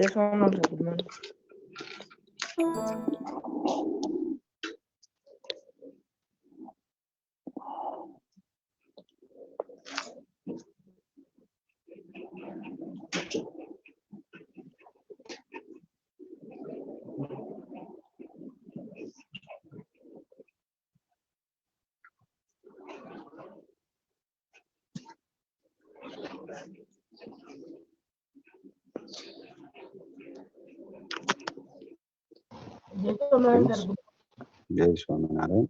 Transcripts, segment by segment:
Yes, ma'am, sir. Good morning. Yes, ma'am, sir. Jai Swaminarayan.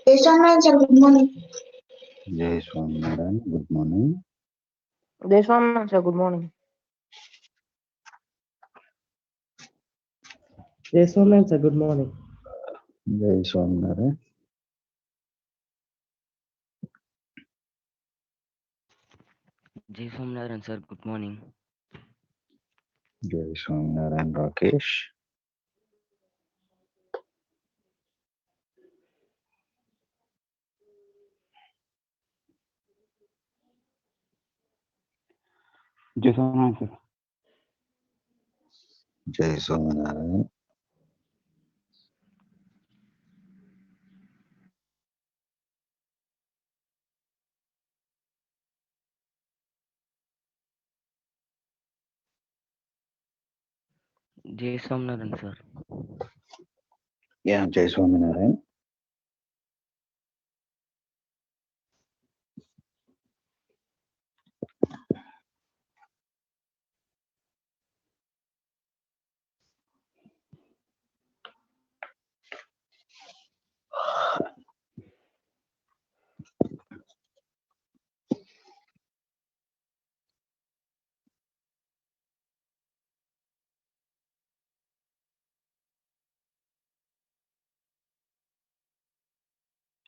Yes, ma'am, sir. Good morning. Jai Swaminarayan. Good morning. Yes, ma'am, sir. Good morning. Yes, ma'am, sir. Good morning. Jai Swaminarayan. Jai Somnaran sir, good morning. Jai Swaminarayan Rakesh. Jai Swaminarayan sir. Jai Swaminarayan. Jai Somnaran sir. Yeah, Jai Swaminarayan.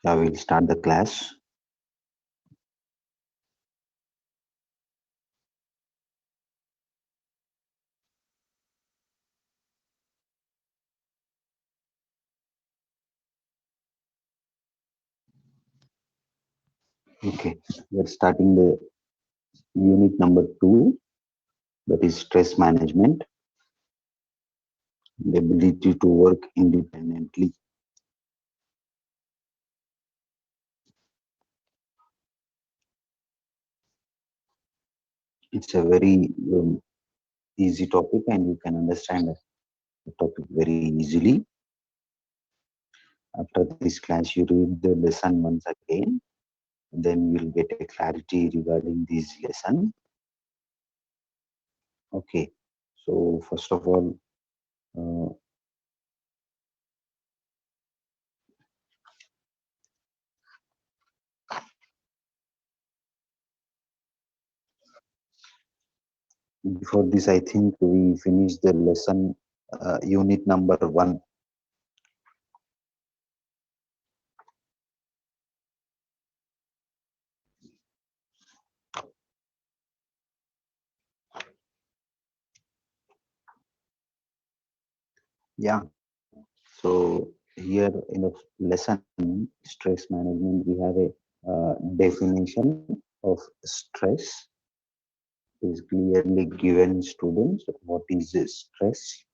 I will start the class. Okay, we're starting the unit number 2, that is stress management, the ability to work independently. It's a very easy topic and you can understand the topic very easily. After this class, you read the lesson once again, then you'll get a clarity regarding this lesson. Okay, so first of all, before this, I think we finished the lesson unit number 1. Yeah, so here in the lesson stress management, we have a definition of stress is clearly given students. What is stress?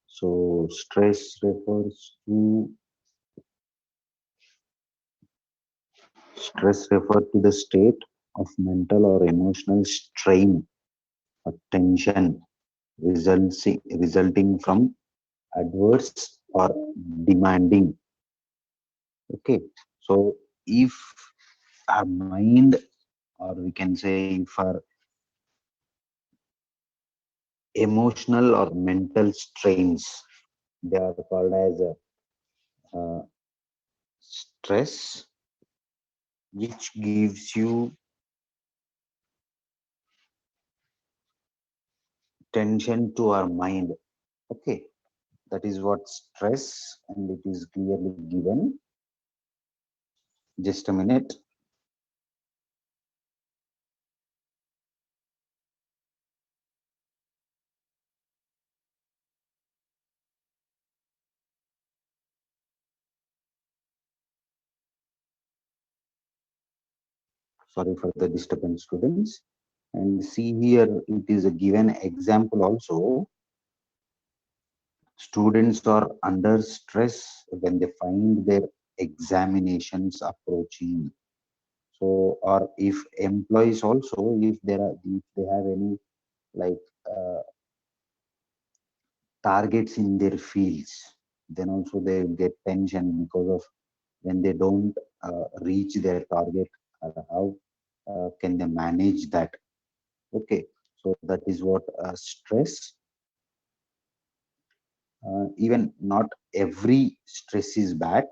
So stress refers to the state of mental or emotional strain or tension resulting from adverse or demanding. Okay, so if our mind, or we can say if our emotional or mental strains. They are called as stress, which gives you tension to our mind. Okay, that is what stress, and it is clearly given. Just a minute. Sorry for the disturbance, students. And see here, it is a given example also. Students are under stress when they find their examinations approaching. So, or if employees also, if they have any like targets in their fields, then also they get tension because of when they don't reach their target. How can they manage that? Okay, so that is what stress. Even not every stress is bad.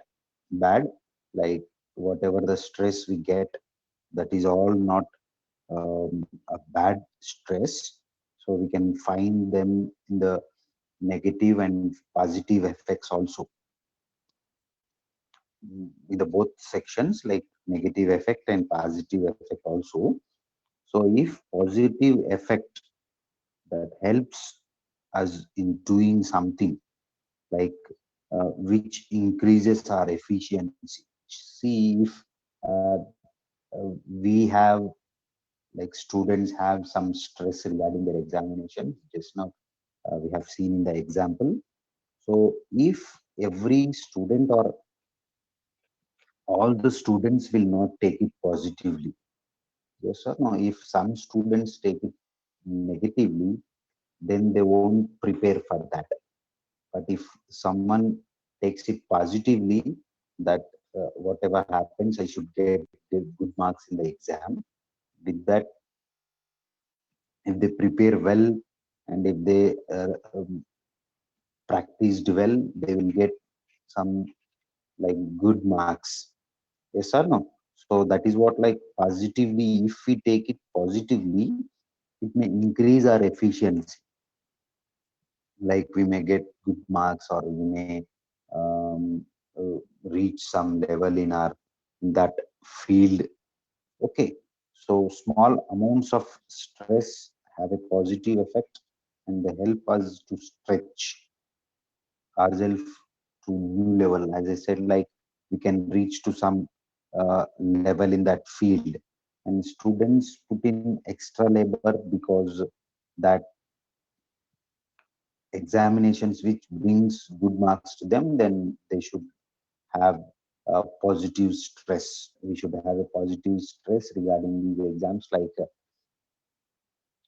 Like whatever the stress we get, that is all not a bad stress. So we can find them in the negative and positive effects also, in the both sections, like negative effect and positive effect also. So if positive effect, that helps us in doing something, like which increases our efficiency. See, if we have, like students have some stress regarding their examination, just now we have seen in the example. So if every student or all the students will not take it positively, yes or no? If some students take it negatively, then they won't prepare for that. But if someone takes it positively, that whatever happens, I should get good marks in the exam. With that, if they prepare well and if they practiced well, they will get some like good marks. Yes or no? So that is what, like positively, if we take it positively, it may increase our efficiency. Like we may get good marks, or we may reach some level in our in that field. Okay, so small amounts of stress have a positive effect, and they help us to stretch ourselves to new level. As I said, like we can reach to some level in that field, and students put in extra labor because that examinations which brings good marks to them, then they should have a positive stress. We should have a positive stress regarding these exams. Like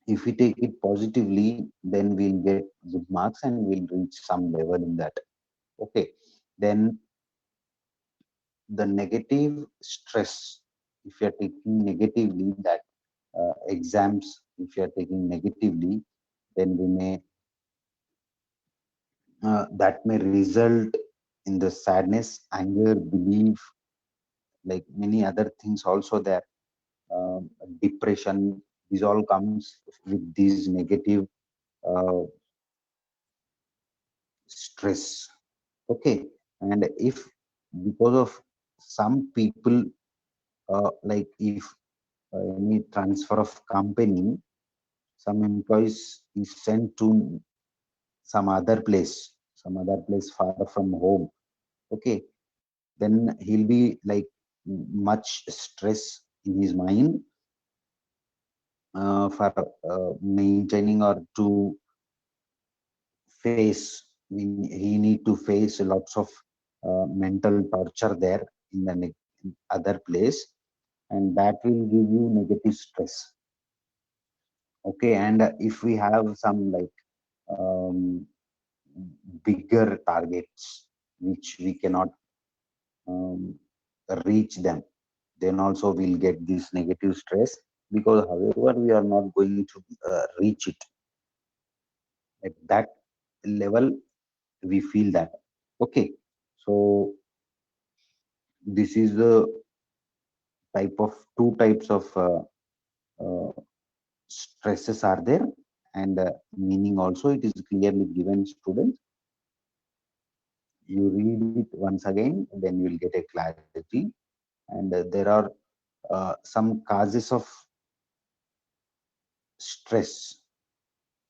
if we take it positively, then we'll get good marks and we'll reach some level in that. Okay, then the negative stress, if you're taking negatively, that exams, if you're taking negatively, then we may that may result in the sadness, anger, belief, like many other things also there. Depression, this all comes with these negative uh, stress. Okay, and if because of some people, like if any transfer of company, some employees is sent to some other place far from home. Okay, then he'll be like much stress in his mind for maintaining or to face. He need to face lots of mental torture there in the other place, and that will give you negative stress. Okay, and if we have some like um, bigger targets which we cannot um, reach them, then also we'll get this negative stress, because however we are not going to reach it. At that level, we feel that. Okay, so this is the type of two types of uh, stresses are there, and meaning also it is clearly given, students. You read it once again, then you will get a clarity. And there are some causes of stress.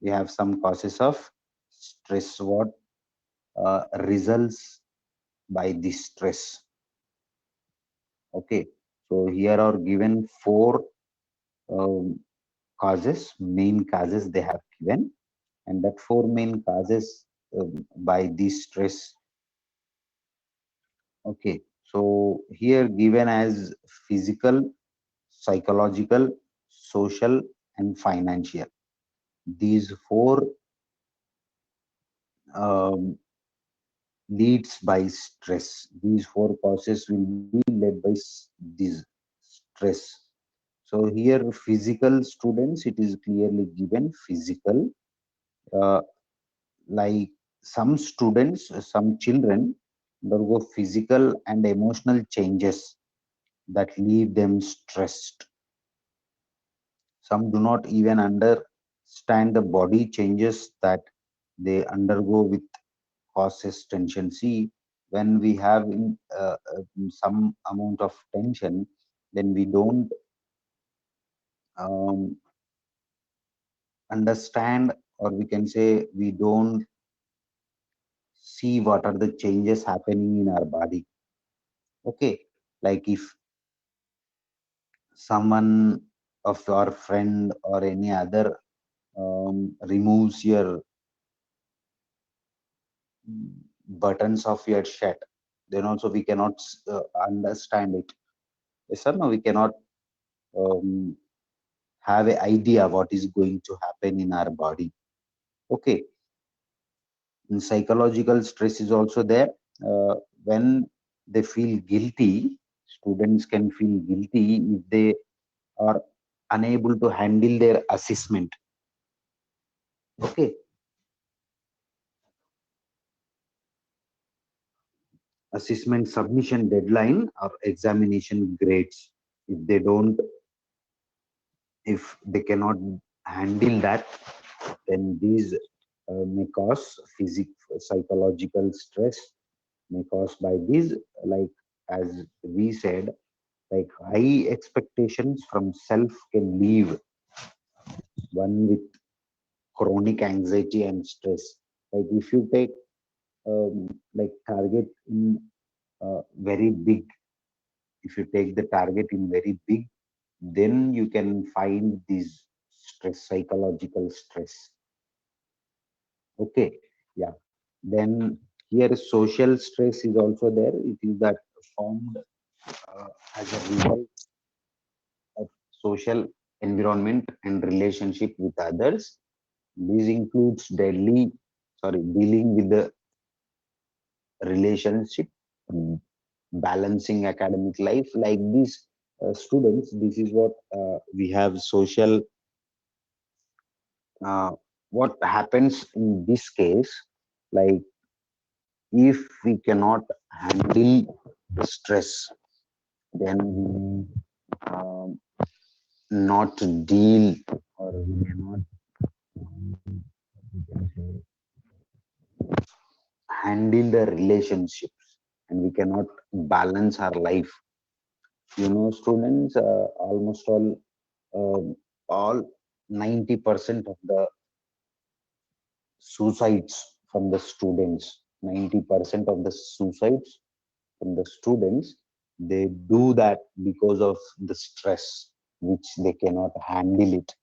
We have some causes of stress. What results by this stress? Okay, so here are given four um, causes, main causes they have given, and that four main causes by this stress. Okay, so here given as physical, psychological, social, and financial. These four um, leads by stress. These four causes will be led by this stress. So here physical, students, it is clearly given physical, uh, like some students, some children undergo physical and emotional changes that leave them stressed. Some do not even understand the body changes that they undergo with causes tension. See, when we have some amount of tension, then we don't um, understand, or we can say we don't see what are the changes happening in our body. Okay, like if someone of your friend or any other removes your buttons of your shirt, then also we cannot understand it. Yes or no? We cannot um, have an idea what is going to happen in our body. Okay, and psychological stress is also there. When they feel guilty, students can feel guilty if they are unable to handle their assessment. Okay, assessment submission deadline or examination grades. If they don't, if they cannot handle that, then these may cause psychological stress, may cause by these, like as we said, like high expectations from self can leave one with chronic anxiety and stress. Like if you take like target in very big, if you take the target in very big, then you can find this stress, psychological stress. Okay, yeah. Then here social stress is also there. It is that formed as a result of social environment and relationship with others. This includes dealing with the relationship, balancing academic life. Like these students, this is what we have social. Uh, what happens in this case, like if we cannot handle the stress, then we um, not deal, or we may not we can say, handle the relationships, and we cannot balance our life. You know, students, almost all 90% of the suicides from the students, 90% of the suicides from the students, they do that because of the stress which they cannot handle it.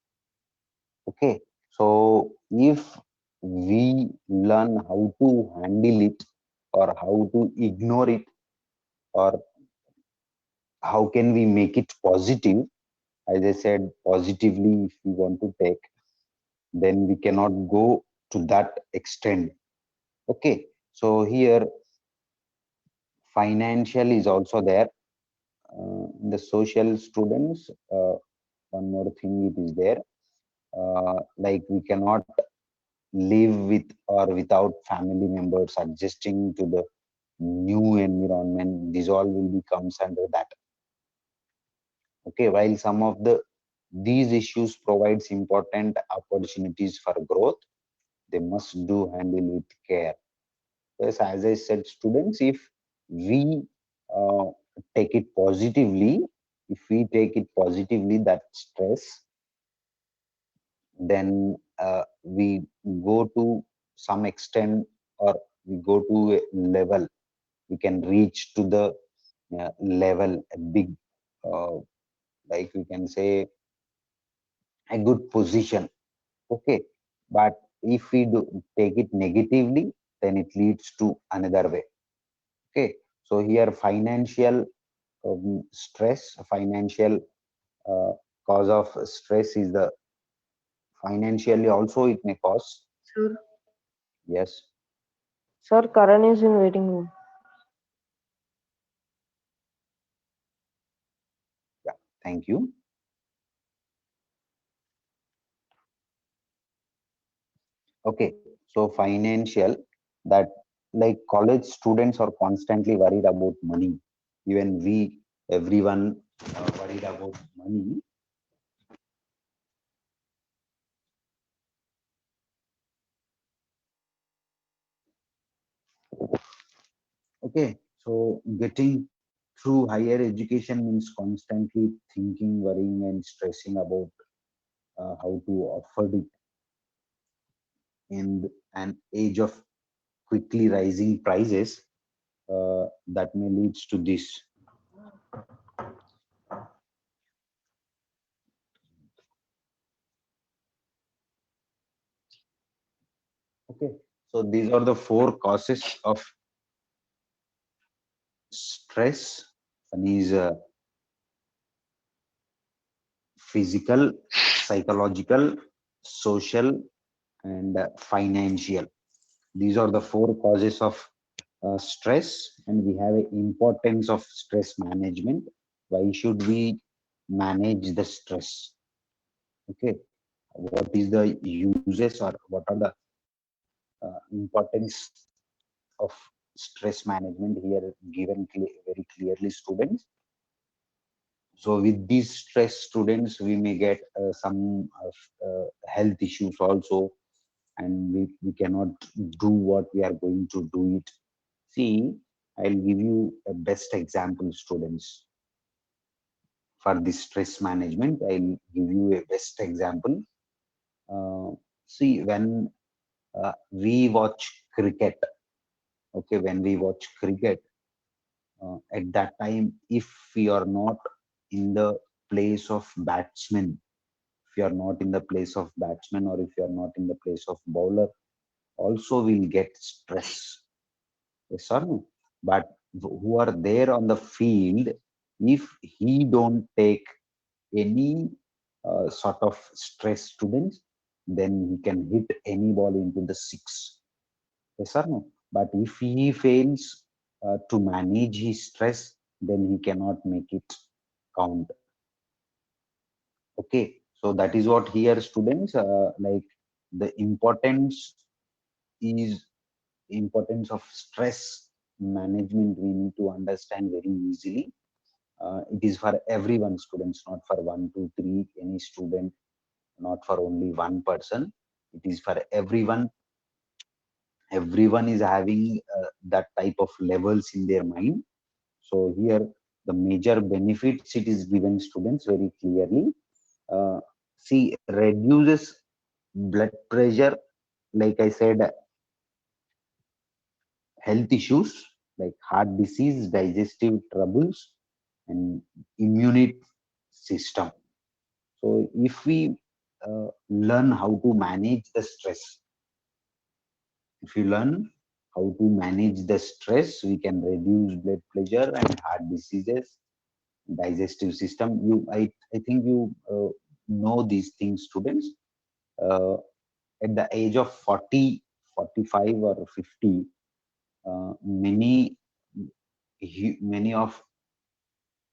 Okay, so if we learn how to handle it, or how to ignore it, or how can we make it positive, as I said, positively, if we want to take, then we cannot go to that extent. Okay, so here financial is also there. The social students, one more thing it is there, like we cannot live with or without family members, adjusting to the new environment. This all will be comes under that. Okay, while some of these issues provides important opportunities for growth, they must do handle with care. Yes, as I said, students, if we uh, take it positively, that stress, then we go to some extent, or we go to a level, we can reach to the level, a big, uh, like we can say, a good position. Okay, but if we do take it negatively, then it leads to another way. Okay, so here financial stress, financial uh, cause of stress is the financially also it may cause. Sir, Yes. sir, Karan is in waiting room. Yeah, thank you. Okay, so financial, that like college students are constantly worried about money. Even we, everyone worried about money. Okay, so getting through higher education means constantly thinking, worrying, and stressing about how to afford it in an age of quickly rising prices. That may leads to this. Okay, so these are the four causes of stress. One is physical, psychological, social, and financial. These are the four causes of stress, and we have an importance of stress management. Why should we manage the stress? Okay, what is the uses, or what are the importance of stress management here given very clearly, students? So with these stress, students, we may get some health issues also, and we cannot do what we are going to do it. See, I'll give you a best example, students. For this stress management, I'll give you a best example. See, when we watch cricket, okay, when we watch cricket, at that time, if we are not in the place of batsman, if you are not in the place of batsman, or if you are not in the place of bowler, also will get stress. Yes or no? But who are there on the field, if he don't take any sort of stress, students, then he can hit any ball into the six. Yes or no? But if he fails to manage his stress, then he cannot make it count. Okay, so that is what here, students, like the is importance of stress management, we need to understand very easily. It is for everyone, students, not for one, two, three, any student, not for only one person. It is for everyone. Everyone is having that type of levels in their mind. So here, the major benefits it is given, students, very clearly. Uh, See, reduces blood pressure, like I said, health issues like heart disease, digestive troubles, and immune system. So if we learn how to manage the stress, if you learn how to manage the stress, we can reduce blood pressure and heart diseases, digestive system. I think you know these things, students. Uh, at the age of 40, 45, or 50, many of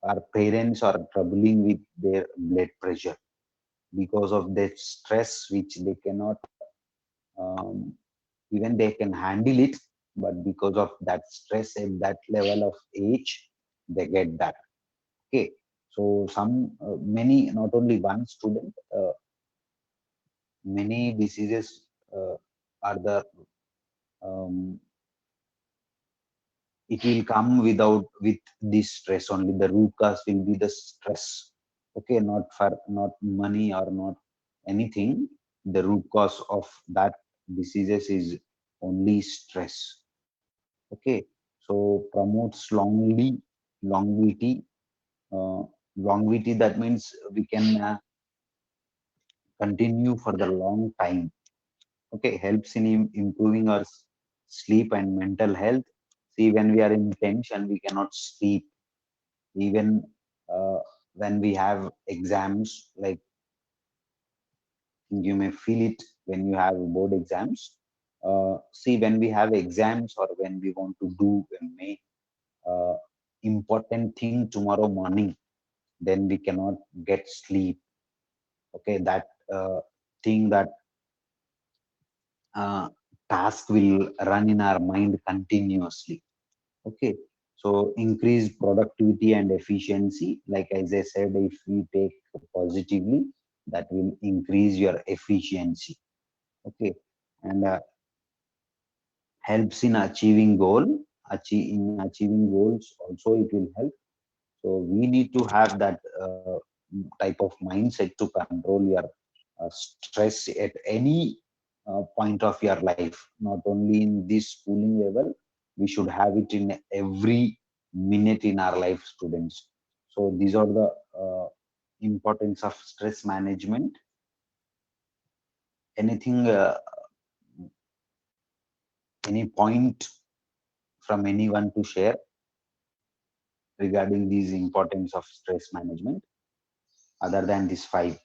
our parents are troubling with their blood pressure because of the stress which they cannot even they can handle it, but because of that stress at that level of age, they get that. Okay, so many, not only one student, many diseases are the um, it will come with this stress only. The root cause will be the stress. Okay, not money or not anything. The root cause of that diseases is only stress. Okay, so promotes longevity. uh, Longevity, that means we can continue for the long time. Okay, helps in improving our sleep and mental health. See, when we are in tension, we cannot sleep. Even uh, when we have exams, like you may feel it when you have board exams. See, when we have exams or when we want to do a uh, important thing tomorrow morning, then we cannot get sleep. Okay, that thing, that uh, task will run in our mind continuously. Okay, so increase productivity and efficiency. Like as I said, if we take positively, that will increase your efficiency. Okay, and helps in achieving goal. In achieving goals, also it will help. So we need to have that type of mindset to control your stress at any point of your life, not only in this schooling level. We should have it in every minute in our life, students. So these are the importance of stress management. Anything, any point from anyone to share regarding these importance of stress management other than these five?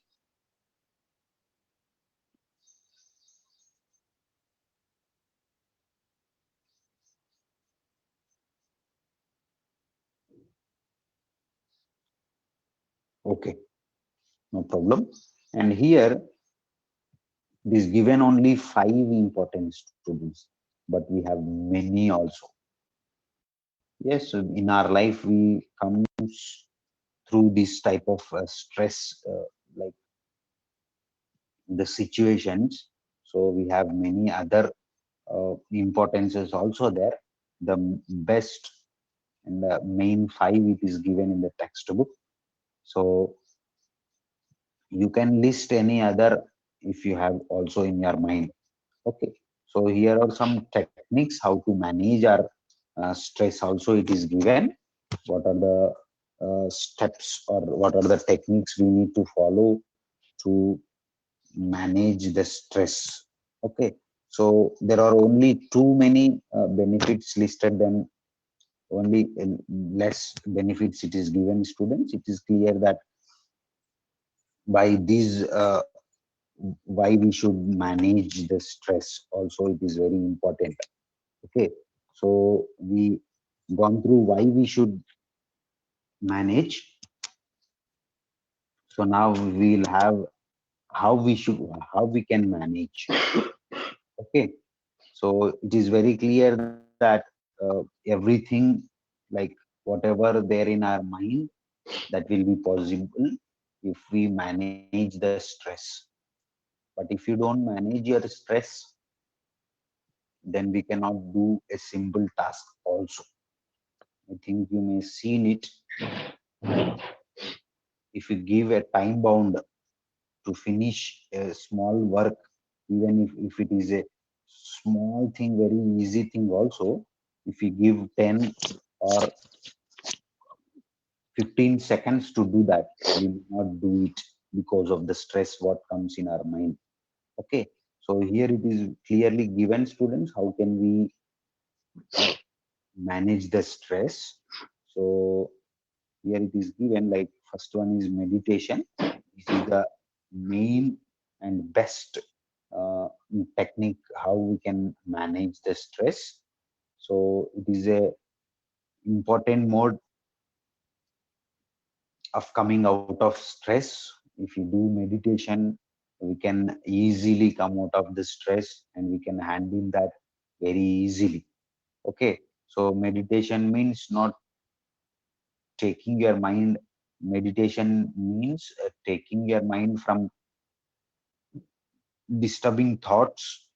Okay, no problem. And here it is given only five important students, but we have many also. Yes, in our life we come through this type of stress, like the situations. So we have many other importances also there. The best and the main five, it is given in the textbook. So you can list any other if you have also in your mind. Okay, so here are some techniques how to manage our stress. Also, it is given what are the steps or what are the techniques we need to follow to manage the stress. Okay, so there are only too many benefits listed, then only less benefits it is given students. It is clear that by these why we should manage the stress also, it is very important. Okay, so we gone through why we should manage. So now we'll have how we can manage. Okay, so it is very clear that everything, like whatever there in our mind, that will be possible if we manage the stress. But if you don't manage your stress, then we cannot do a simple task also. I think you may seen it. If you give a time bound to finish a small work, even if it is a small thing, very easy thing also, if you give 10 or 15 seconds to do that, we will not do it because of the stress what comes in our mind. Okay, so here it is clearly given, students, how can we manage the stress. So here it is given, like first one is meditation. This is the main and best technique how we can manage the stress. So it is a important mode of coming out of stress. If you do meditation, we can easily come out of the stress and we can handle that very easily. Okay, so meditation means not taking your mind. Meditation means taking your mind from disturbing thoughts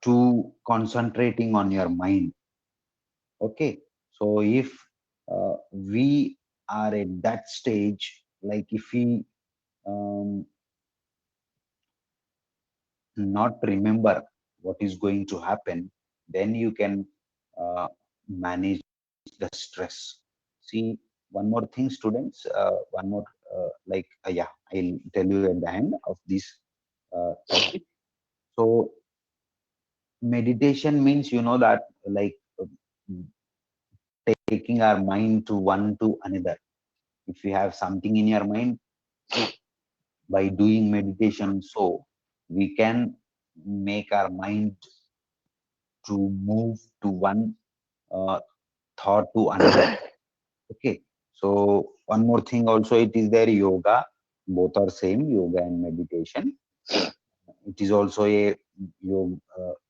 to concentrating on your mind. Okay, so if we are at that stage, like if we not remember what is going to happen, then you can manage the stress. See, one more thing, students, one more, yeah, I'll tell you at the end of this topic. So, meditation means, you know, that like taking our mind to one to another. If you have something in your mind, by doing meditation, so we can make our mind to move to one uh, thought to another. Okay, so one more thing also, it is there, yoga. Both are same, yoga and meditation. It is also a yoga,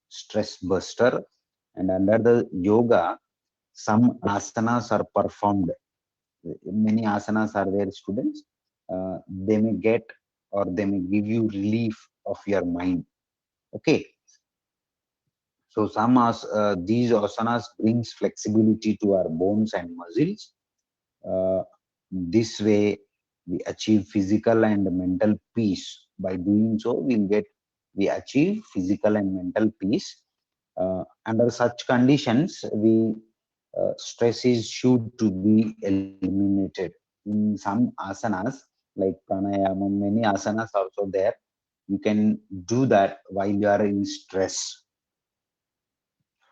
stress buster. And under the yoga, some asanas are performed. Many asanas are there, students. They may get or they may give you relief of your mind. Okay, so these asanas brings flexibility to our bones and muscles. Uh, this way, we achieve physical and mental peace. By doing so, we achieve physical and mental peace. Under such conditions, we stress is should to be eliminated. In some asanas, like pranayama, many asanas also there. You can do that while you are in stress.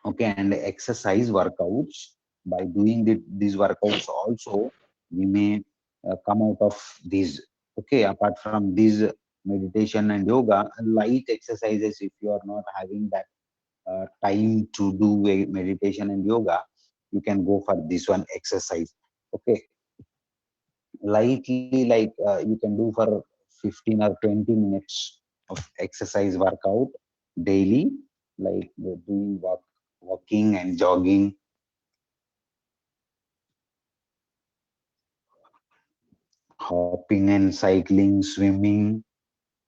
Okay, and exercise workouts. By doing these workouts also, we may come out of these. Okay, apart from these meditation and yoga, light exercises, if you are not having that time to do a meditation and yoga, you can go for this one exercise. Okay, lightly, like you can do for 15 or 20 minutes of exercise workout daily, like doing walking and jogging, hopping and cycling, swimming,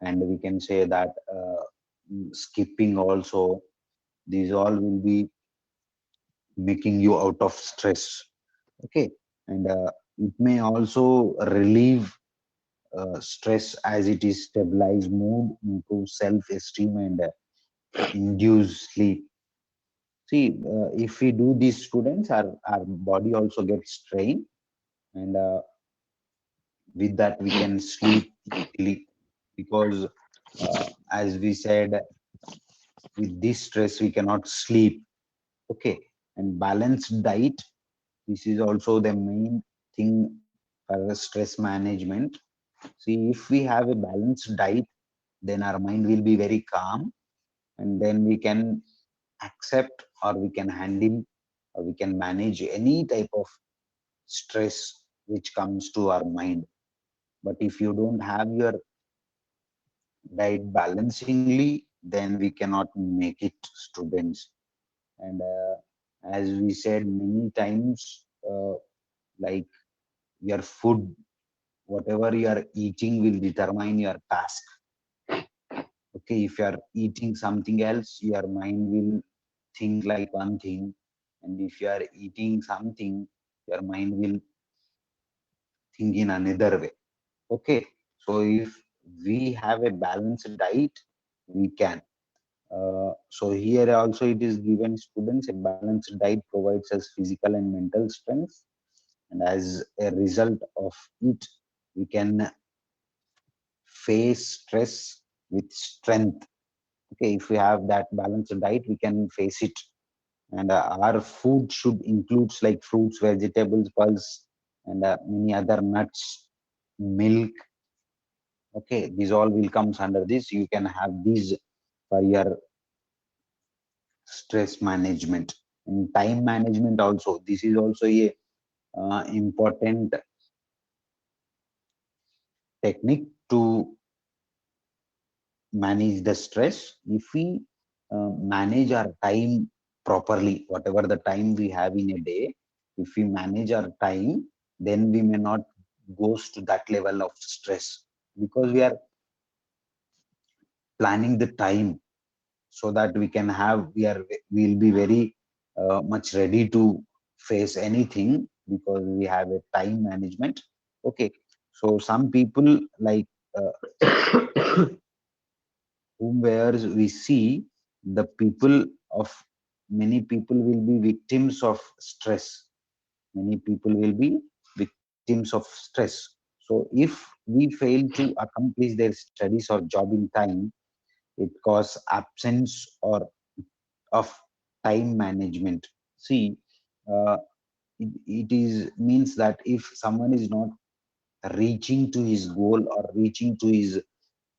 and we can say that skipping also. These all will be making you out of stress. Okay, and it may also relieve stress, as it is stabilize mood, improve self-esteem, and induce sleep. See, if we do these, students, our body also gets strained, and with that we can sleep easily, because as we said, with this stress we cannot sleep. Okay, and balanced diet, this is also the main thing for stress management. See, if we have a balanced diet, then our mind will be very calm, and then we can accept, or we can handle, or we can manage any type of stress which comes to our mind. But if you don't have your diet balancingly, then we cannot make it, students. And as we said many times, like your food, whatever you are eating will determine your task. Okay, if you are eating something else, your mind will think like one thing, and if you are eating something, your mind will think in another way. Okay, so if we have a balanced diet, we can. So here also it is given, students, a balanced diet provides us physical and mental strength, and as a result of it, we can face stress with strength. Okay, if we have that balanced diet, we can face it. And our food should includes like fruits, vegetables, pulse, and many other nuts, milk. Okay, these all will comes under this. You can have these for your stress management. And time management also, this is also a important technique to manage the stress. If we manage our time properly, whatever the time we have in a day, if we manage our time, then we may not goes to that level of stress, because we are planning the time so that we'll be very much ready to face anything, because we have a time management. Okay, so some people like whomwhere we see, the people of many people will be victims of stress. Many people will be victims of stress. So if we fail to accomplish their studies or job in time, it causes absence or of time management. See, uh, it is means that if someone is not reaching to his goal or reaching to his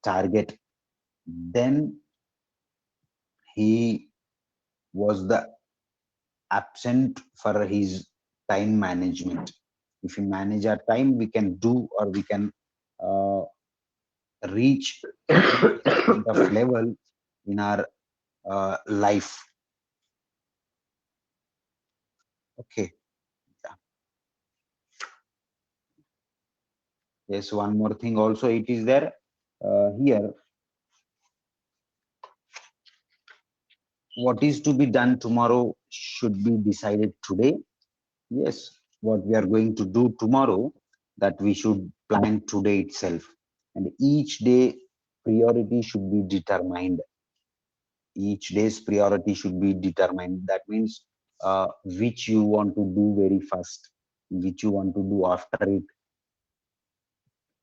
target, then he was the absent for his time management. If we manage our time, we can do, or we can uh, reach any kind of level in our life. Okay. Yeah. Yes, one more thing also it is there here. What is to be done tomorrow should be decided today. Yes, what we are going to do tomorrow, that we should plan today itself. And each day priority should be determined. Each day's priority should be determined. That means which you want to do very first, which you want to do after it.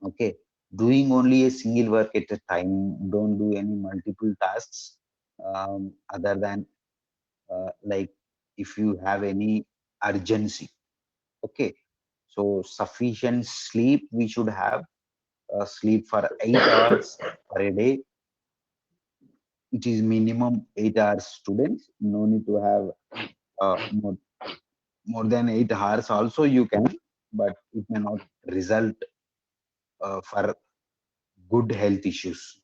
Okay, doing only a single work at a time. Don't do any multiple tasks other than like if you have any urgency. Okay, so sufficient sleep we should have. Sleep for 8 hours per a day. It is minimum 8 hours. Students, no need to have more than 8 hours. Also you can, but it may not result for good health issues.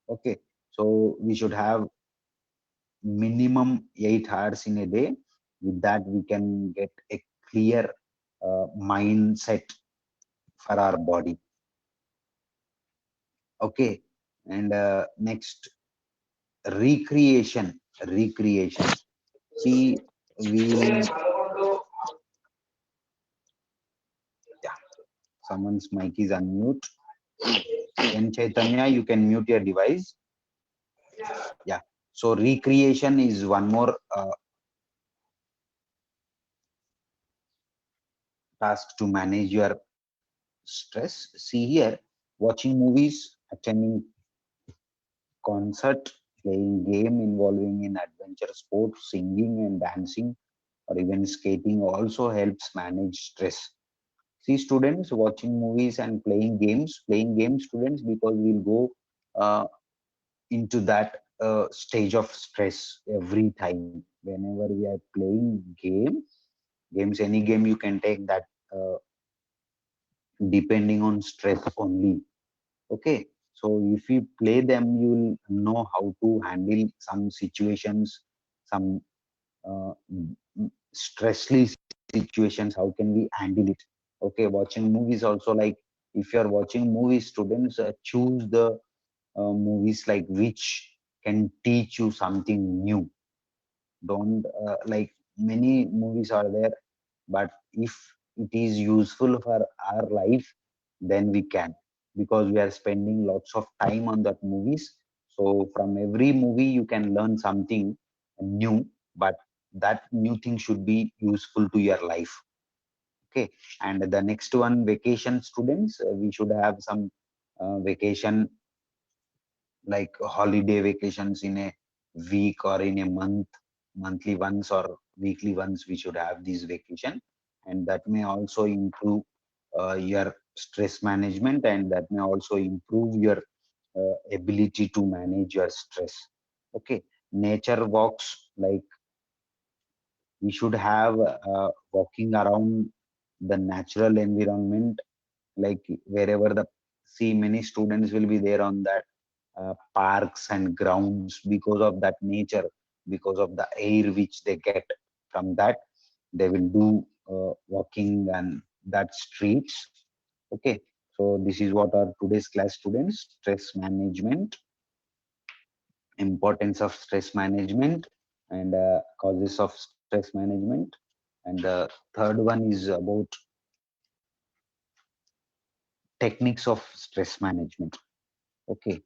Okay, so we should have minimum 8 hours in a day. With that, we can get a clear mindset for our body. Okay, and next, recreation. Recreation. See, we'll, yeah, someone's mic is unmute. Then Chaitanya, you can mute your device. Yeah. So recreation is one more task to manage your stress. See here, watching movies, attending concert, playing game involving in adventure sports, singing and dancing, or even skating also helps manage stress. See, students watching movies and playing games, students, because we'll go into that stage of stress every time. Whenever we are playing games, any game you can take that depending on stress only. Okay, so if you play them, you will know how to handle some situations, some uh, stressful situations. How can we handle it? Okay, watching movies also, like if you are watching movies, students, choose the movies like which can teach you something new. Don't like many movies are there, but if it is useful for our life, then we can, because we are spending lots of time on that movies. So from every movie you can learn something new, but that new thing should be useful to your life. Okay, and the next one, vacation. Students, we should have some vacation, like holiday vacations in a week or in a month, monthly ones or weekly ones. We should have this vacation, and that may also improve your stress management, and that may also improve your ability to manage your stress. Okay, nature walks, like we should have walking around the natural environment, like wherever the see many students will be there on that parks and grounds because of that nature, because of the air which they get from that. They will do walking and that streets. Okay, so this is what our today's class students, stress management, importance of stress management, and causes of stress management. And the third one is about techniques of stress management. Okay,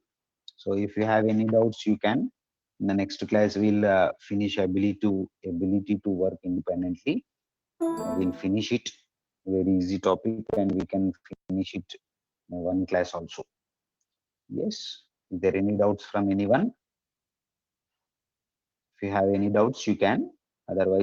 so if you have any doubts, you can. In the next class, we'll finish ability to work independently. We'll finish it. Very easy topic, and we can finish it in one class also. Yes. Is there any doubts from anyone? If you have any doubts, you can. Otherwise,